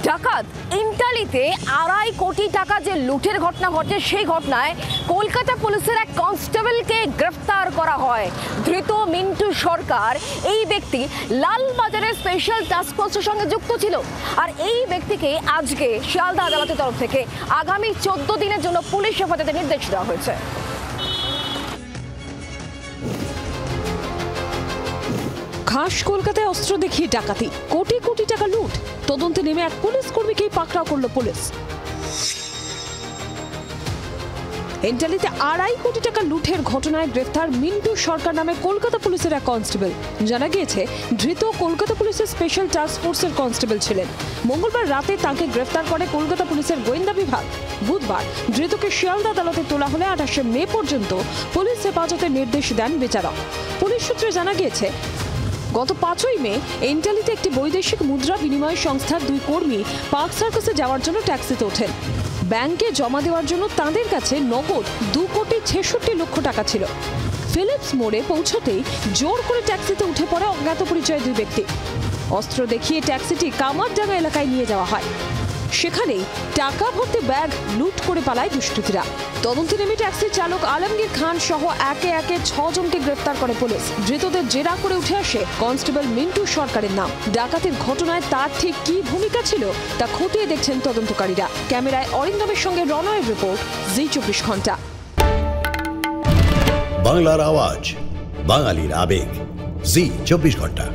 ডাকাত ইন্টালিতে 2.5 কোটি টাকা যে লুটের ঘটনা ঘটে, সেই ঘটনায় কলকাতা পুলিশের এক কনস্টেবলকে গ্রেফতার করা হয়। ধৃত মিন্টু সরকার এই ব্যক্তি লালবাজারের স্পেশাল টাস্ক ফোর্সের সঙ্গে যুক্ত ছিল। আর এই ব্যক্তিকে আজকে শিয়ালদা আদালতের তরফ থেকে আগামী 14 দিনের জন্য পুলিশ হেফাজতের নির্দেশ দেওয়া হয়েছে। খাস কলকাতায় অস্ত্র দেখিয়ে ডাকাতি, কোটি কোটি টাকা লুট। তদন্তে নেমে এক পুলিশ কর্মীকেই পাকড়াও করলো পুলিশ। এন্টালিতে 2.5 কোটি টাকা লুটের ঘটনায় গ্রেফতার মিন্টু সরকার নামে কলকাতা পুলিশের এক কনস্টেবল। জানা গিয়েছে, ধৃত কলকাতা পুলিশের স্পেশাল টাস্ক ফোর্সের কনস্টেবল ছিলেন। মঙ্গলবার রাতে তাকে গ্রেফতার করে কলকাতা পুলিশের গোয়েন্দা বিভাগ। বুধবার ধৃতকে শিয়ালদা আদালতে তোলা হলে 28শে মে পর্যন্ত পুলিশ হেফাজতের নির্দেশ দেন বিচারক। পুলিশ সূত্রে জানা গিয়েছে, গত 5ই মে এন্টালিতে একটি বৈদেশিক মুদ্রা বিনিময় সংস্থার 2 কর্মী পার্ক সার্কাসে যাওয়ার জন্য ট্যাক্সিতে ওঠেন। ব্যাংকে জমা দেওয়ার জন্য তাদের কাছে নগদ 2,66,00,000 টাকা ছিল। ফিলিপস মোড়ে পৌঁছতেই জোর করে ট্যাক্সিতে উঠে পড়ে অজ্ঞাত পরিচয় 2 ব্যক্তি। অস্ত্র দেখিয়ে ট্যাক্সিটি কামারডাঙ্গা এলাকায় নিয়ে যাওয়া হয়। সেখানেই টাকা ভর্তি ব্যাগ লুট করে পালায় দুষ্কৃতীরা। তদন্তে নেমে ট্যাক্সির চালক আলমগীর খান সহ একে একে 6 জনকে গ্রেফতার করে পুলিশ। ধৃতদের জেরা করে উঠে আসে কনস্টেবল মিন্টু সরকারের নাম। ডাকাতির ঘটনায় তার ঠিক কি ভূমিকা ছিল তা খতিয়ে দেখছেন তদন্তকারীরা। ক্যামেরায় অরিন্দমের সঙ্গে রনয়ের রিপোর্ট, জি 24 ঘন্টা। বাংলার আওয়াজ, বাঙালির আবেগ, জি 24 ঘন্টা।